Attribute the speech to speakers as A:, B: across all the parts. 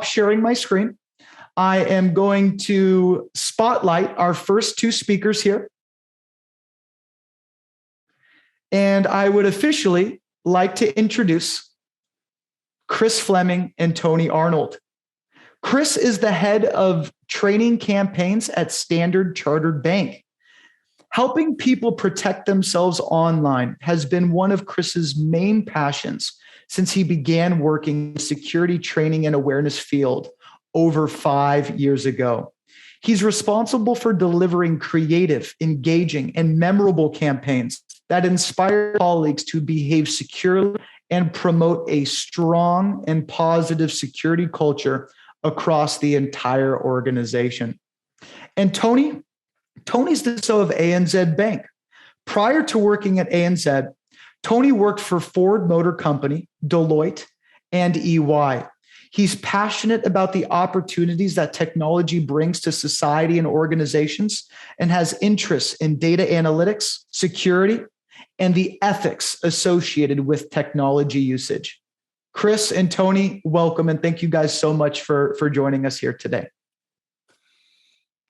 A: sharing my screen. I am going to spotlight our first two speakers here. And I would officially like to introduce Chris Fleming and Tony Arnold. Chris is the head of training campaigns at Standard Chartered Bank. Helping people protect themselves online has been one of Chris's main passions since he began working in the security training and awareness field over 5 years ago. He's responsible for delivering creative, engaging, and memorable campaigns that inspire colleagues to behave securely and promote a strong and positive security culture across the entire organization. And Tony's the CEO of ANZ Bank. Prior to working at ANZ, Tony worked for Ford Motor Company, Deloitte, and EY. He's passionate about the opportunities that technology brings to society and organizations and has interests in data analytics, security, and the ethics associated with technology usage. Chris and Tony, welcome, and thank you guys so much for joining us here today.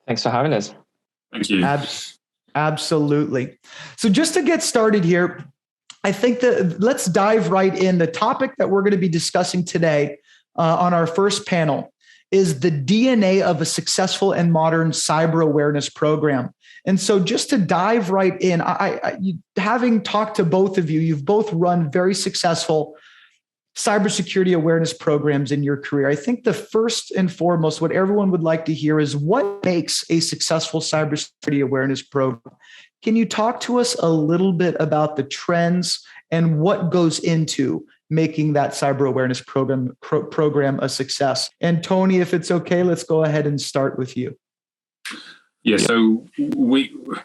B: Thanks for having us.
C: Thank you.
A: Absolutely. So just to get started here, I think that let's dive right in. The topic that we're going to be discussing today on our first panel is the DNA of a successful and modern cyber awareness program. And so just to dive right in, having talked to both of you, you've both run very successful cybersecurity awareness programs in your career. I think the first and foremost, what everyone would like to hear is what makes a successful cybersecurity awareness program? Can you talk to us a little bit about the trends and what goes into making that cyber awareness program a success? And Tony, if it's okay, let's go ahead and start with you.
C: Yeah, so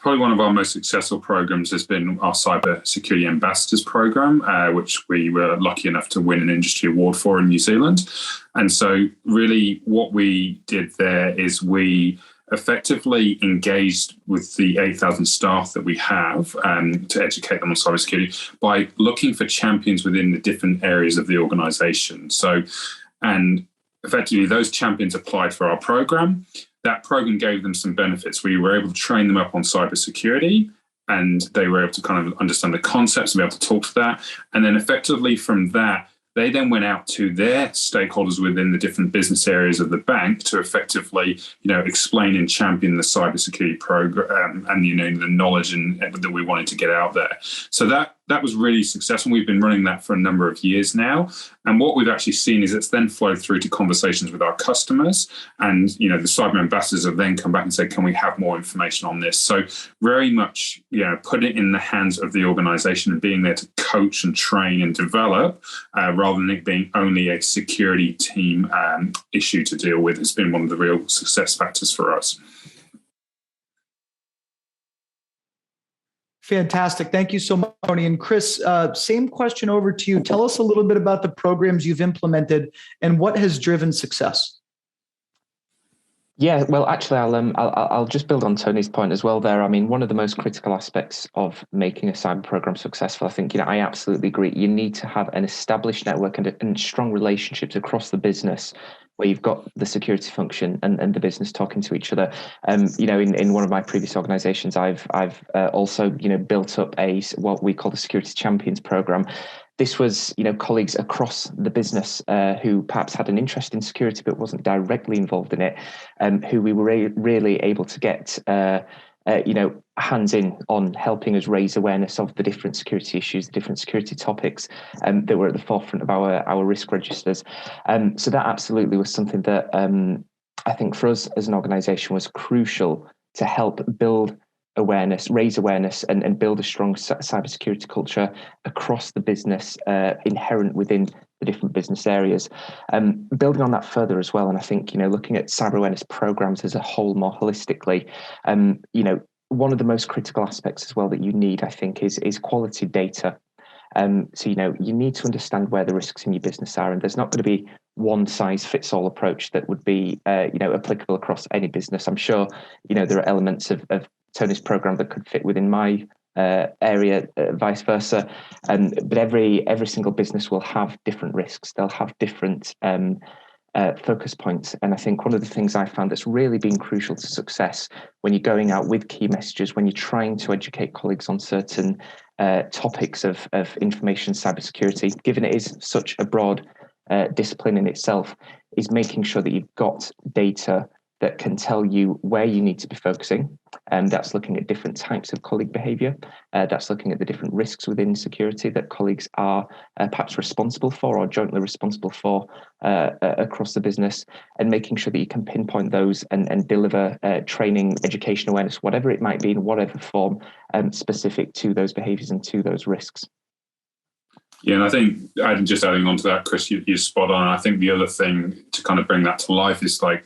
C: probably one of our most successful programs has been our Cybersecurity Ambassadors program, which we were lucky enough to win an industry award for in New Zealand. And so really what we did there is we effectively engaged with the 8,000 staff that we have to educate them on cybersecurity by looking for champions within the different areas of the organization. And effectively those champions applied for our program. That program gave them some benefits. We were able to train them up on cybersecurity, and they were able to kind of understand the concepts and be able to talk to that. And then effectively from that, they then went out to their stakeholders within the different business areas of the bank to effectively, explain and champion the cybersecurity program and, the knowledge that we wanted to get out there. So that was really successful. We've been running that for a number of years now. And what we've actually seen is it's then flowed through to conversations with our customers. And, the cyber ambassadors have then come back and said, can we have more information on this? So very much, put it in the hands of the organization and being there to coach and train and develop rather than it being only a security team issue to deal with. It's been one of the real success factors for us.
A: Fantastic. Thank you so much, Tony. And Chris, same question over to you. Tell us a little bit about the programs you've implemented and what has driven success.
B: Yeah, well, actually, I'll just build on Tony's point as well there. I mean, one of the most critical aspects of making a cyber program successful, I think, I absolutely agree. You need to have an established network and strong relationships across the business where you've got the security function and the business talking to each other. In one of my previous organizations, I've also, built up what we call the Security Champions program. This was, colleagues across the business who perhaps had an interest in security but wasn't directly involved in it, who we were really able to get, hands in on helping us raise awareness of the different security issues, the different security topics that were at the forefront of our risk registers. So that absolutely was something that I think for us as an organisation was crucial to help build awareness, raise awareness, and build a strong cybersecurity culture across the business, inherent within the different business areas. Building on that further as well, and I think looking at cyber awareness programs as a whole more holistically, one of the most critical aspects as well that you need, I think, is quality data. So you need to understand where the risks in your business are, and there's not going to be one size fits all approach that would be applicable across any business. I'm sure there are elements of Tony's program that could fit within my area, vice versa. But every single business will have different risks. They'll have different focus points. And I think one of the things I found that's really been crucial to success when you're going out with key messages, when you're trying to educate colleagues on certain topics of information cybersecurity, given it is such a broad discipline in itself, is making sure that you've got data that can tell you where you need to be focusing. And that's looking at different types of colleague behavior. That's looking at the different risks within security that colleagues are perhaps responsible for or jointly responsible for across the business, and making sure that you can pinpoint those and deliver training, education, awareness, whatever it might be in whatever form, specific to those behaviors and to those risks.
C: Yeah, and I think adding on to that, Chris, you're spot on. I think the other thing to kind of bring that to life is like,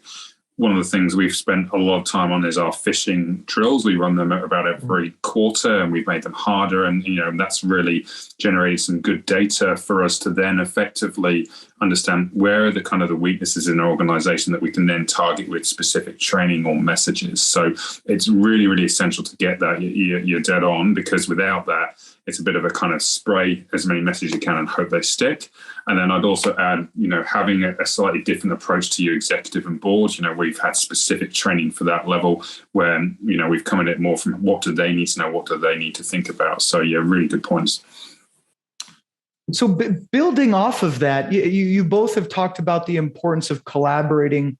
C: one of the things we've spent a lot of time on is our phishing drills. We run them about every quarter, and we've made them harder. And, that's really generated some good data for us to then effectively understand where are the kind of the weaknesses in our organization that we can then target with specific training or messages. So it's really, really essential to get that. You're dead on, because without that, it's a bit of a kind of spray as many messages you can and hope they stick. And then I'd also add, having a slightly different approach to your executive and board. We've had specific training for that level where, we've come at it more from what do they need to know, what do they need to think about. So yeah, really good points.
A: So building off of that, you both have talked about the importance of collaborating,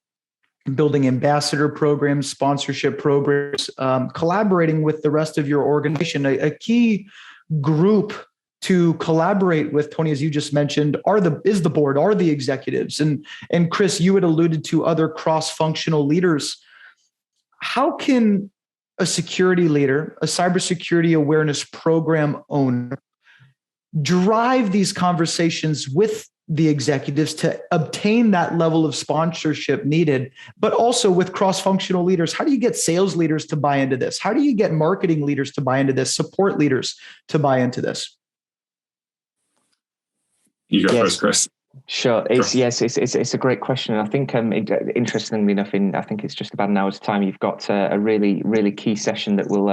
A: building ambassador programs, sponsorship programs, collaborating with the rest of your organization. A key group to collaborate with, Tony, as you just mentioned, is the board, are the executives. And Chris, you had alluded to other cross-functional leaders. How can a security leader, a cybersecurity awareness program owner, drive these conversations with the executives to obtain that level of sponsorship needed, but also with cross-functional leaders? How do you get sales leaders to buy into this? How do you get marketing leaders to buy into this, support leaders to buy into this?
C: You go first, Chris.
B: Sure. It's a great question. And I think, interestingly enough, I think it's just about an hour's time, you've got a really, really key session that will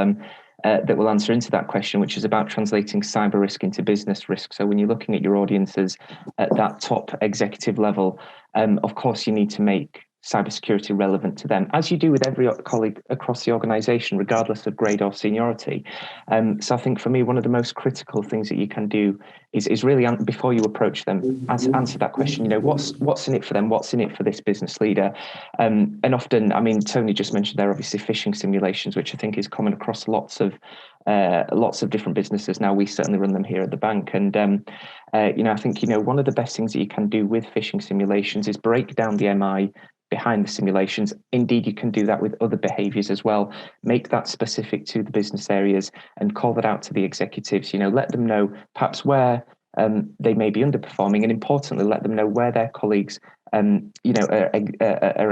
B: answer into that question, which is about translating cyber risk into business risk. So when you're looking at your audiences at that top executive level, of course, you need to make cybersecurity relevant to them, as you do with every colleague across the organization, regardless of grade or seniority. So I think for me, one of the most critical things that you can do is really, before you approach them, answer that question, what's in it for them? What's in it for this business leader? And often, Tony just mentioned there, obviously, phishing simulations, which I think is common across lots of different businesses. Now, we certainly run them here at the bank. And, I think, one of the best things that you can do with phishing simulations is break down the MI behind the simulations. Indeed, you can do that with other behaviors as well. Make that specific to the business areas and call that out to the executives. Let them know perhaps where they may be underperforming, and importantly, let them know where their colleagues are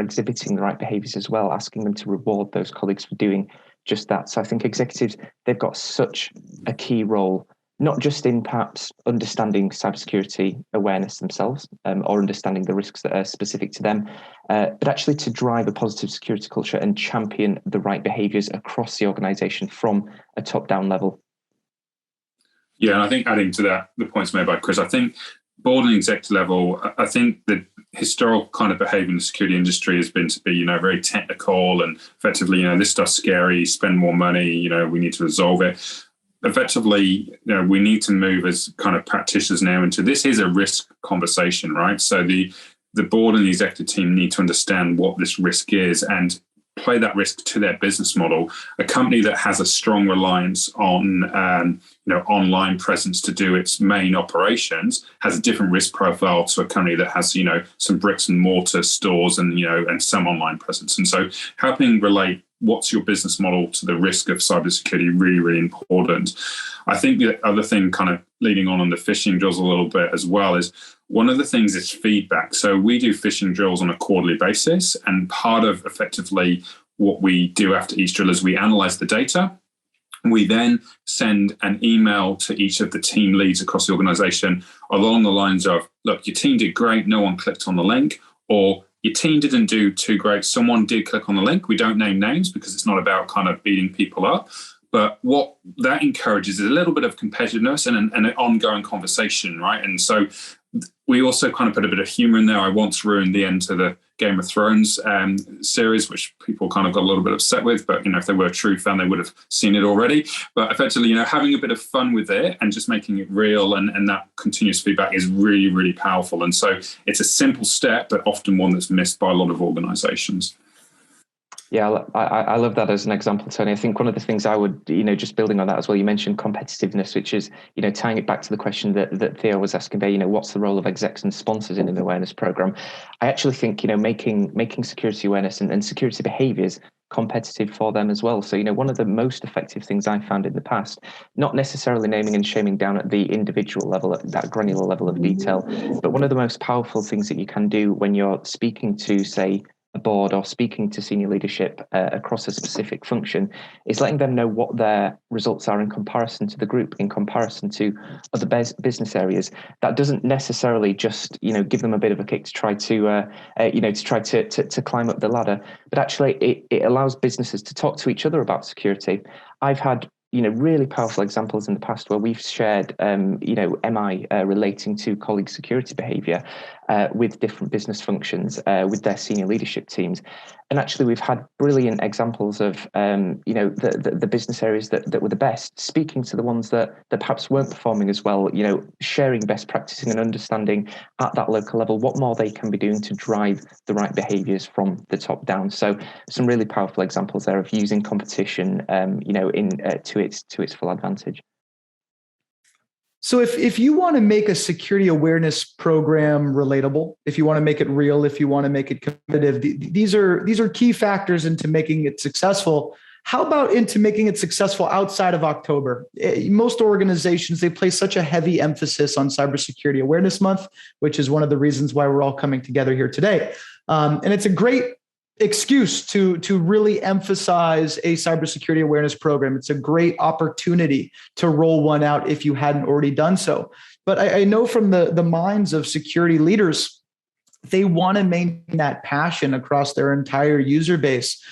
B: exhibiting the right behaviors as well, asking them to reward those colleagues for doing just that. So I think executives, they've got such a key role, not just in perhaps understanding cybersecurity awareness themselves, or understanding the risks that are specific to them, but actually to drive a positive security culture and champion the right behaviors across the organization from a top-down level.
C: Yeah, and I think adding to that, the points made by Chris, I think board and exec level, I think the historical kind of behavior in the security industry has been to be, very technical and effectively, this stuff's scary, spend more money, we need to resolve it. Effectively, we need to move as kind of practitioners now into this is a risk conversation, right? So the board and the executive team need to understand what this risk is and play that risk to their business model. A company that has a strong reliance on online presence to do its main operations has a different risk profile to a company that has some bricks and mortar stores and and some online presence. And so helping relate what's your business model to the risk of cybersecurity, really, really important. I think the other thing, kind of leading on the phishing drills a little bit as well, is one of the things is feedback. So we do phishing drills on a quarterly basis, and part of effectively what we do after each drill is we analyze the data. We then send an email to each of the team leads across the organization along the lines of, look, your team did great, no one clicked on the link, or your team didn't do too great, someone did click on the link. We don't name names because it's not about kind of beating people up. But what that encourages is a little bit of competitiveness and an ongoing conversation, right? And so we also kind of put a bit of humor in there. I once ruined the end to the Game of Thrones series, which people kind of got a little bit upset with. But, if they were a true fan, they would have seen it already. But effectively, having a bit of fun with it and just making it real and that continuous feedback is really, really powerful. And so it's a simple step, but often one that's missed by a lot of organizations.
B: Yeah, I love that as an example, Tony. I think one of the things I would, just building on that as well, you mentioned competitiveness, which is, tying it back to the question that Theo was asking there, what's the role of execs and sponsors in an awareness program? I actually think, making security awareness and security behaviors competitive for them as well. So, one of the most effective things I've found in the past, not necessarily naming and shaming down at the individual level, at that granular level of detail, but one of the most powerful things that you can do when you're speaking to, say, a board or speaking to senior leadership across a specific function is letting them know what their results are in comparison to the group, in comparison to other business areas. That doesn't necessarily just give them a bit of a kick to try to to climb up the ladder, but actually it allows businesses to talk to each other about security. I've had really powerful examples in the past where we've shared, MI relating to colleague security behaviour with different business functions, with their senior leadership teams. And actually, we've had brilliant examples of, the business areas that were the best, speaking to the ones that perhaps weren't performing as well, sharing best practicing and understanding at that local level what more they can be doing to drive the right behaviours from the top down. So some really powerful examples there of using competition, to its full advantage.
A: So if you want to make a security awareness program relatable, if you want to make it real, if you want to make it competitive, these are key factors into making it successful. How about into making it successful outside of October? Most organizations, they place such a heavy emphasis on Cybersecurity Awareness Month, which is one of the reasons why we're all coming together here today. And it's a great excuse to really emphasize a cybersecurity awareness program. It's a great opportunity to roll one out if you hadn't already done so. But I know from the minds of security leaders, they want to maintain that passion across their entire user base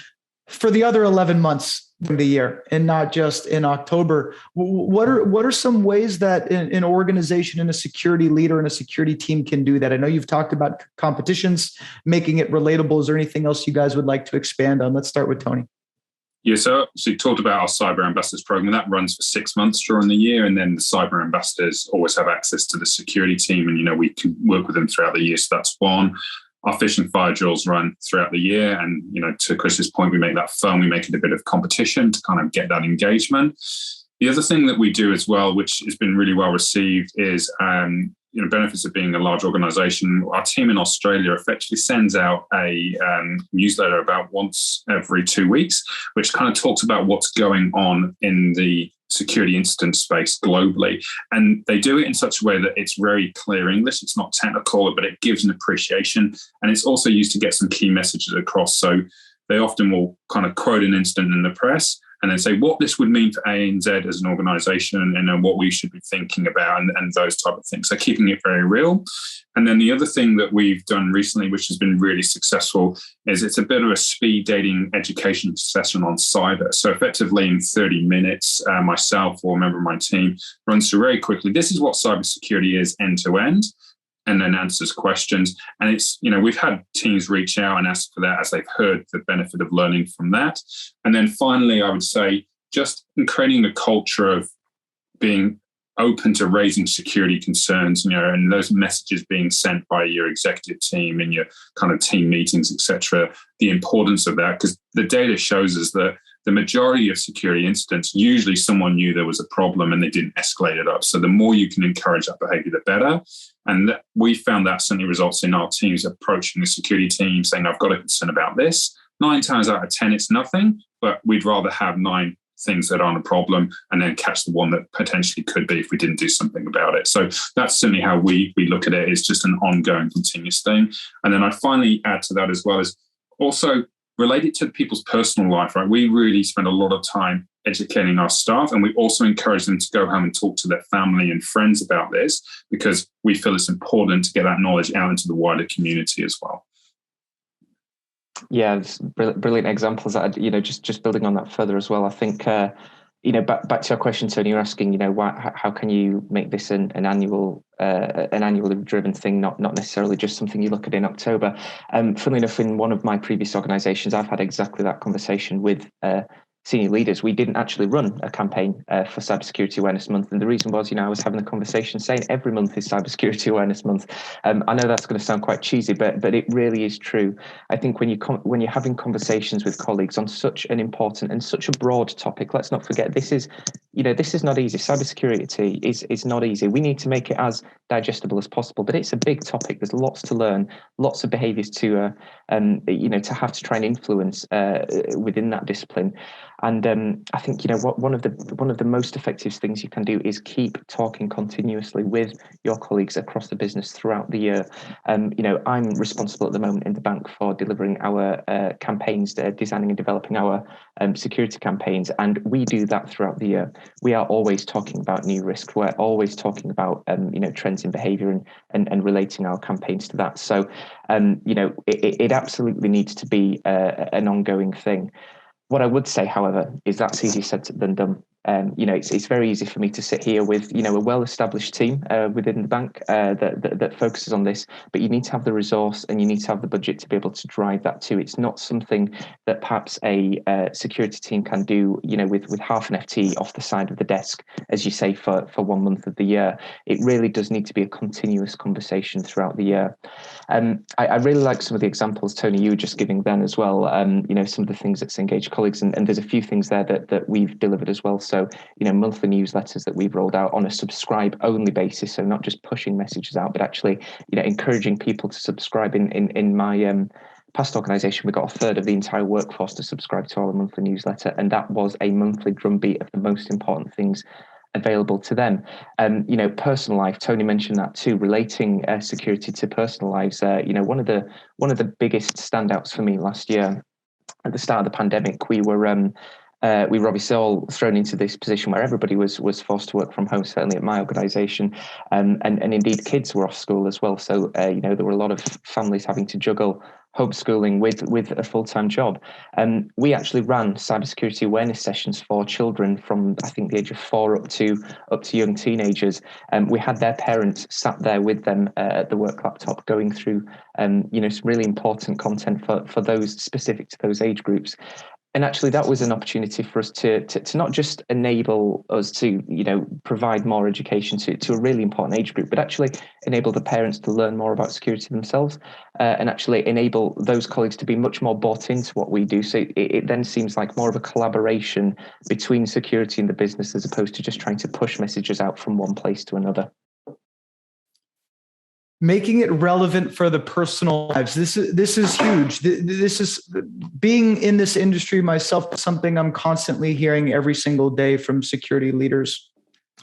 A: for the other 11 months of the year and not just in October. What are some ways that an organization and a security leader and a security team can do that? I know you've talked about competitions, making it relatable. Is there anything else you guys would like to expand on? Let's start with Tony.
C: Yeah, so you talked about our Cyber Ambassadors program. That runs for 6 months during the year, and then the Cyber Ambassadors always have access to the security team, and we can work with them throughout the year. So that's one. Our fish and fire drills run throughout the year. And, to Chris's point, we make that fun. We make it a bit of competition to kind of get that engagement. The other thing that we do as well, which has been really well received, is, benefits of being a large organization. Our team in Australia effectively sends out a newsletter about once every 2 weeks, which kind of talks about what's going on in the security incident space globally. And they do it in such a way that it's very clear English. It's not technical, but it gives an appreciation. And it's also used to get some key messages across. So they often will kind of quote an incident in the press and then say what this would mean for ANZ as an organization and what we should be thinking about and those type of things. So keeping it very real. And then the other thing that we've done recently, which has been really successful, is it's a bit of a speed dating education session on cyber. So effectively in 30 minutes, myself or a member of my team runs through very quickly. This is what cybersecurity is end to end, and then answers questions. And it's, we've had teams reach out and ask for that as they've heard the benefit of learning from that. And then finally, I would say just in creating a culture of being open to raising security concerns, and those messages being sent by your executive team in your kind of team meetings, etc. The importance of that, because the data shows us that the majority of security incidents, usually someone knew there was a problem and they didn't escalate it up. So the more you can encourage that behavior, the better. And we found that certainly results in our teams approaching the security team saying, I've got a concern about this. 9 times out of 10, it's nothing, but we'd rather have 9 things that aren't a problem and then catch the one that potentially could be if we didn't do something about it. So that's certainly how we look at it. It's just an ongoing, continuous thing. And then I'd finally add to that as well is also related to people's personal life, right? We really spend a lot of time educating our staff, and we also encourage them to go home and talk to their family and friends about this because we feel it's important to get that knowledge out into the wider community as well.
B: Yeah, brilliant examples. Just building on that further as well. I think back to your question, Tony, you're asking, how can you make this an annually driven thing, not necessarily just something you look at in October. Funnily enough, in one of my previous organisations, I've had exactly that conversation with senior leaders. We didn't actually run a campaign for Cybersecurity Awareness Month, and the reason was, I was having a conversation saying every month is Cybersecurity Awareness Month. I know that's going to sound quite cheesy, but it really is true. I think when you're having conversations with colleagues on such an important and such a broad topic, let's not forget this is not easy. Cybersecurity is not easy. We need to make it as digestible as possible, but it's a big topic. There's lots to learn, lots of behaviours to have to try and influence within that discipline. And I think one of the most effective things you can do is keep talking continuously with your colleagues across the business throughout the year. I'm responsible at the moment in the bank for delivering our campaigns, designing and developing our security campaigns, and we do that throughout the year. We are always talking about new risks. We're always talking about trends in behaviour and relating our campaigns to that. So it absolutely needs to be an ongoing thing. What I would say, however, is that's easier said than done. It's very easy for me to sit here with a well-established team within the bank that focuses on this, but you need to have the resource and you need to have the budget to be able to drive that too. It's not something that perhaps a security team can do, with half an FTE off the side of the desk, as you say, for 1 month of the year. It really does need to be a continuous conversation throughout the year. I really like some of the examples, Tony, you were just giving then as well. Some of the things that's engaged colleagues, and there's a few things there that we've delivered as well. So, monthly newsletters that we've rolled out on a subscribe-only basis, so not just pushing messages out, but actually, encouraging people to subscribe. In my past organisation, we got a third of the entire workforce to subscribe to our monthly newsletter, and that was a monthly drumbeat of the most important things available to them. Personal life, Tony mentioned that too, relating security to personal lives. One of the biggest standouts for me last year at the start of the pandemic, we were obviously all thrown into this position where everybody was forced to work from home, certainly at my organisation, and indeed kids were off school as well. So there were a lot of families having to juggle homeschooling with a full-time job. We actually ran cybersecurity awareness sessions for children from, I think, the age of 4 up to young teenagers. We had their parents sat there with them at the work laptop, going through some really important content for those specific to those age groups. And actually, that was an opportunity for us to not just enable us to, provide more education to a really important age group, but actually enable the parents to learn more about security themselves, and actually enable those colleagues to be much more bought into what we do. So it then seems like more of a collaboration between security and the business, as opposed to just trying to push messages out from one place to another.
A: Making it relevant for the personal lives. This is huge. This is, being in this industry myself, something I'm constantly hearing every single day from security leaders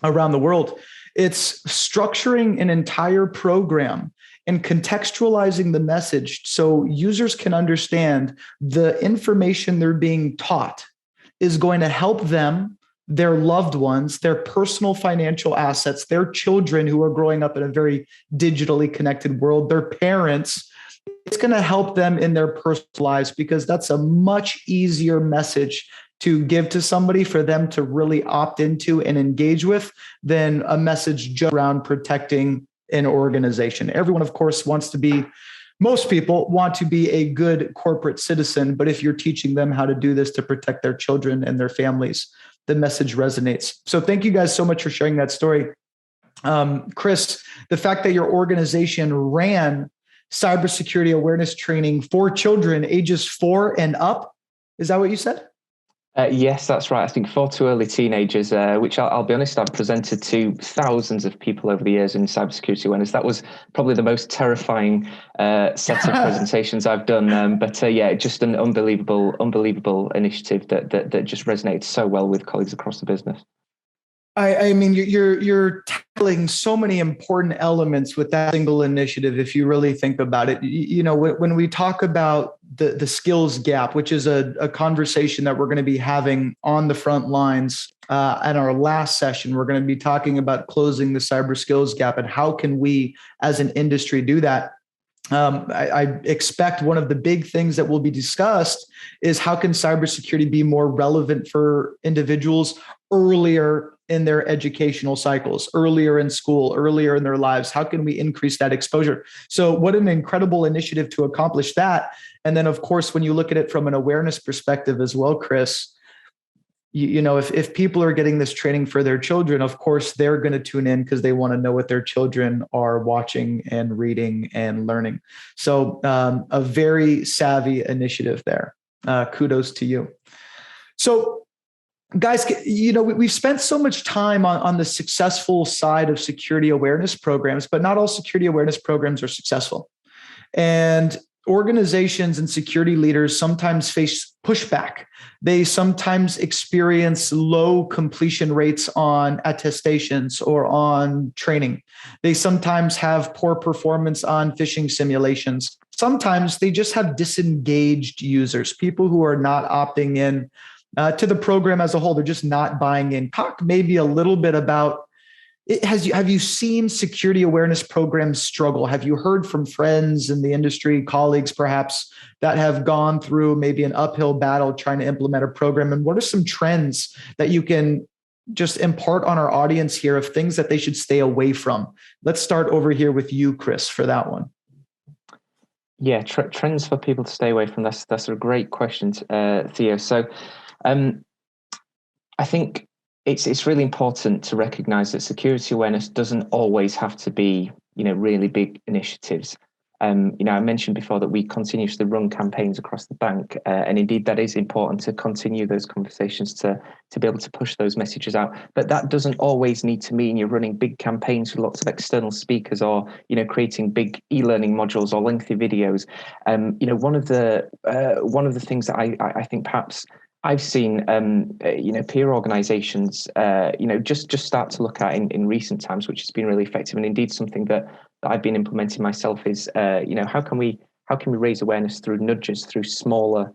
A: around the world. It's structuring an entire program and contextualizing the message so users can understand the information they're being taught is going to help them, their loved ones, their personal financial assets, their children who are growing up in a very digitally connected world, their parents. It's going to help them in their personal lives, because that's a much easier message to give to somebody for them to really opt into and engage with than a message just around protecting an organization. Everyone, of course, most people want to be a good corporate citizen, but if you're teaching them how to do this to protect their children and their families, the message resonates. So thank you guys so much for sharing that story. Chris, the fact that your organization ran cybersecurity awareness training for children ages 4 and up, is that what you said?
B: Yes, that's right. I think 4 to early teenagers, which I'll be honest, I've presented to thousands of people over the years in cybersecurity awareness. That was probably the most terrifying set of presentations I've done. But just an unbelievable initiative that just resonated so well with colleagues across the business.
A: I mean, you're tackling so many important elements with that single initiative, if you really think about it. When we talk about the skills gap, which is a conversation that we're going to be having on the front lines at our last session, we're going to be talking about closing the cyber skills gap and how can we as an industry do that. I expect one of the big things that will be discussed is how can cybersecurity be more relevant for individuals earlier in their educational cycles, earlier in school, earlier in their lives? How can we increase that exposure? So what an incredible initiative to accomplish that. And then, of course, when you look at it from an awareness perspective as well, Chris, you know, if people are getting this training for their children, of course, they're going to tune in because they want to know what their children are watching and reading and learning. So a very savvy initiative there. Kudos to you. So guys, you know, we've spent so much time on the successful side of security awareness programs, but not all security awareness programs are successful. And organizations and security leaders sometimes face pushback. They sometimes experience low completion rates on attestations or on training. They sometimes have poor performance on phishing simulations. Sometimes they just have disengaged users, people who are not opting in to the program as a whole. They're just not buying in. Talk maybe a little bit about it. Have you seen security awareness programs struggle? Have you heard from friends in the industry, colleagues perhaps, that have gone through maybe an uphill battle trying to implement a program? And what are some trends that you can just impart on our audience here of things that they should stay away from? Let's start over here with you, Chris, for that one.
B: Yeah, trends for people to stay away from. That's a great question, Theo. So I think it's really important to recognize that security awareness doesn't always have to be, you know, really big initiatives. You know, I mentioned before that we continuously run campaigns across the bank, and indeed that is important to continue those conversations to be able to push those messages out. But that doesn't always need to mean you're running big campaigns with lots of external speakers, or, you know, creating big e-learning modules or lengthy videos. You know, one of the things that I think perhaps I've seen, you know, peer organisations, you know, just start to look at in recent times, which has been really effective, and indeed something that I've been implementing myself is, you know, how can we raise awareness through nudges, through smaller,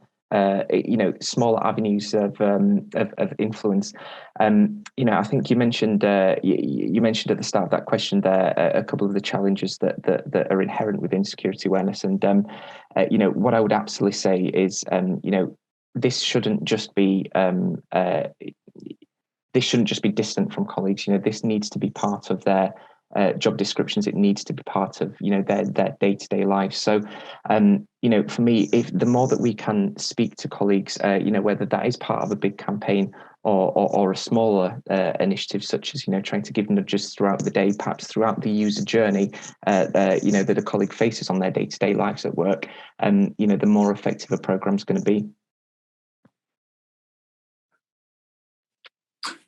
B: you know, smaller avenues of influence. You know, I think you mentioned you mentioned at the start of that question there a couple of the challenges that are inherent within security awareness, and you know, what I would absolutely say is, you know, this shouldn't just be distant from colleagues. You know, this needs to be part of their job descriptions. It needs to be part of, you know, their day-to-day life. So, you know, for me, if the more that we can speak to colleagues, you know, whether that is part of a big campaign or a smaller initiative, such as, you know, trying to give nudges throughout the day, perhaps throughout the user journey, you know, that a colleague faces on their day-to-day lives at work, you know, the more effective a program is going to be.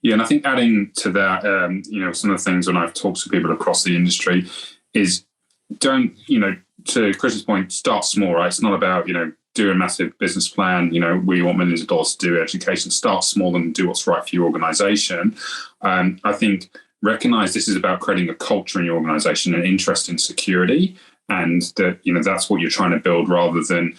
C: Yeah, and I think adding to that, you know, some of the things when I've talked to people across the industry is don't, you know, to Chris's point, start small, right? It's not about, you know, do a massive business plan, you know, we want millions of dollars to do education. Start small and do what's right for your organization. I think recognize this is about creating a culture in your organization and interest in security, and that, you know, that's what you're trying to build, rather than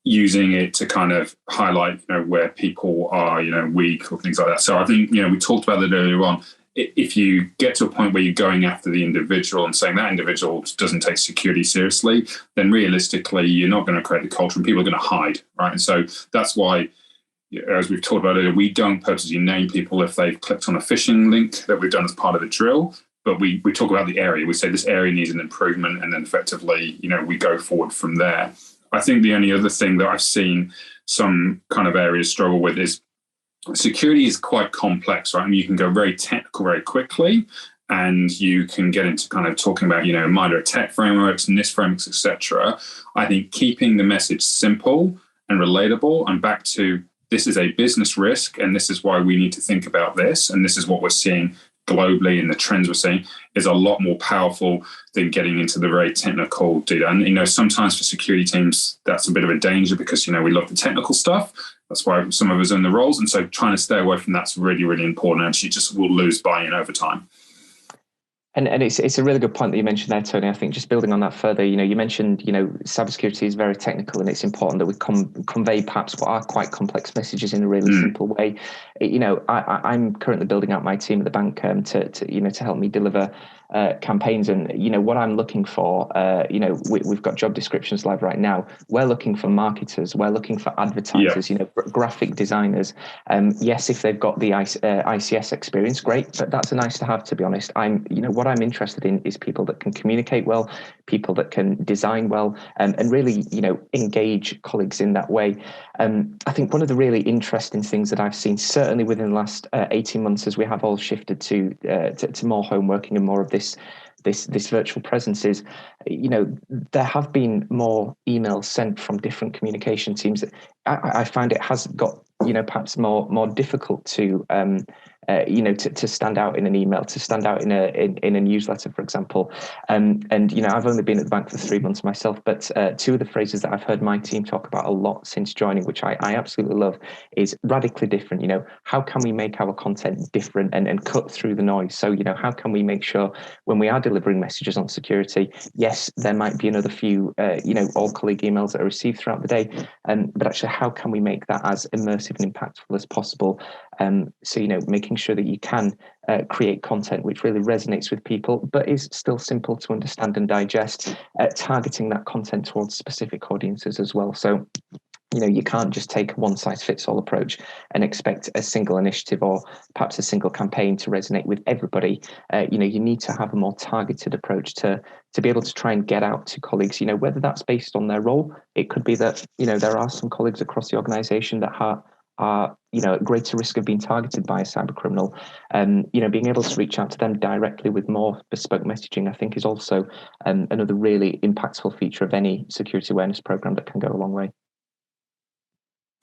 C: using it to kind of highlight, you know, where people are, you know, weak or things like that. So I think, you know, we talked about that earlier on. If you get to a point where you're going after the individual and saying that individual doesn't take security seriously, then realistically, you're not going to create the culture and people are going to hide, right? And so that's why, as we've talked about earlier, we don't purposely name people if they've clicked on a phishing link that we've done as part of the drill. But we talk about the area. We say this area needs an improvement, and then effectively, you know, we go forward from there. I think the only other thing that I've seen some kind of areas struggle with is security is quite complex, right? I mean, you can go very technical very quickly, and you can get into kind of talking about, you know, minor attack frameworks, NIST frameworks, etc. I think keeping the message simple and relatable, and back to this is a business risk, and this is why we need to think about this, and this is what we're seeing globally and the trends we're seeing, is a lot more powerful than getting into the very technical data. And, you know, sometimes for security teams, that's a bit of a danger because, you know, we love the technical stuff. That's why some of us are in the roles. And so trying to stay away from that's really, really important. And you just will lose buy-in over time.
B: And it's a really good point that you mentioned there, Tony. I think just building on that further, you mentioned, cybersecurity is very technical, and it's important that we convey perhaps what are quite complex messages in a really simple way. I'm currently building out my team at the bank to help me deliver campaigns, and what I'm looking for. We've got job descriptions live right now. We're looking for marketers. We're looking for advertisers. Graphic designers. Yes, if they've got the ICS experience, great, but that's a nice to have. To be honest, what I'm interested in is people that can communicate well, people that can design well, and really, engage colleagues in that way. I think one of the really interesting things that I've seen, certainly within the last 18 months, as we have all shifted to more home working and more of this virtual presence, is, there have been more emails sent from different communication teams. I find it has got, perhaps more difficult to stand out in an email, to stand out in a newsletter, for example. And I've only been at the bank for 3 months myself, but two of the phrases that I've heard my team talk about a lot since joining, which I absolutely love, is radically different. How can we make our content different and cut through the noise? So, how can we make sure when we are delivering messages on security, yes, there might be another few, all colleague emails that are received throughout the day, but actually, how can we make that as immersive and impactful as possible? So, making sure that you can create content which really resonates with people, but is still simple to understand and digest, targeting that content towards specific audiences as well. So, you can't just take a one-size-fits-all approach and expect a single initiative or perhaps a single campaign to resonate with everybody. You need to have a more targeted approach to be able to try and get out to colleagues, whether that's based on their role. It could be that, there are some colleagues across the organization that are at greater risk of being targeted by a cyber criminal. Being able to reach out to them directly with more bespoke messaging, I think, is also another really impactful feature of any security awareness program that can go a long way.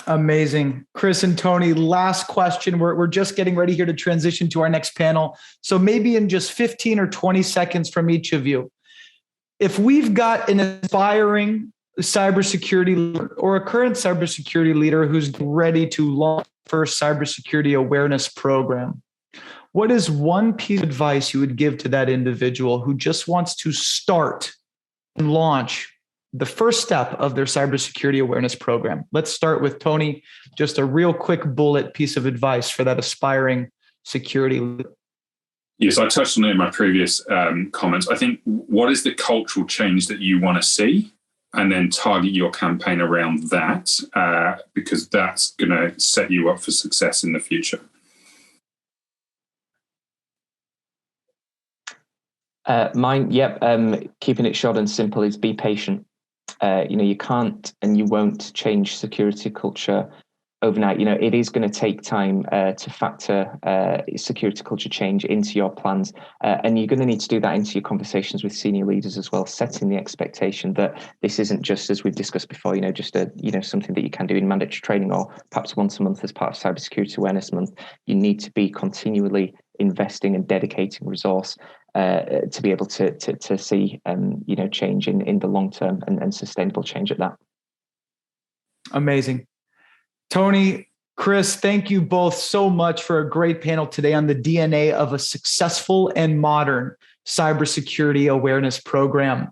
A: Amazing. Chris and Tony, last question. We're just getting ready here to transition to our next panel. So maybe in just 15 or 20 seconds from each of you, if we've got an aspiring cybersecurity leader or a current cybersecurity leader who's ready to launch the first cybersecurity awareness program, what is one piece of advice you would give to that individual who just wants to start and launch the first step of their cybersecurity awareness program? Let's start with Tony. Just a real quick bullet piece of advice for that aspiring security leader.
C: Yes, I touched on it in my previous comments. I think, what is the cultural change that you want to see? And then target your campaign around that, because that's going to set you up for success in the future.
B: Keeping it short and simple is be patient. You can't and you won't change security culture overnight. It is going to take time to factor security culture change into your plans, and you're going to need to do that into your conversations with senior leaders as well, setting the expectation that this isn't just, as we've discussed before, just something that you can do in mandatory training or perhaps once a month as part of Cybersecurity Awareness Month. You need to be continually investing and dedicating resource to be able to see change in the long term and sustainable change at that.
A: Amazing. Tony, Chris, thank you both so much for a great panel today on the DNA of a successful and modern cybersecurity awareness program.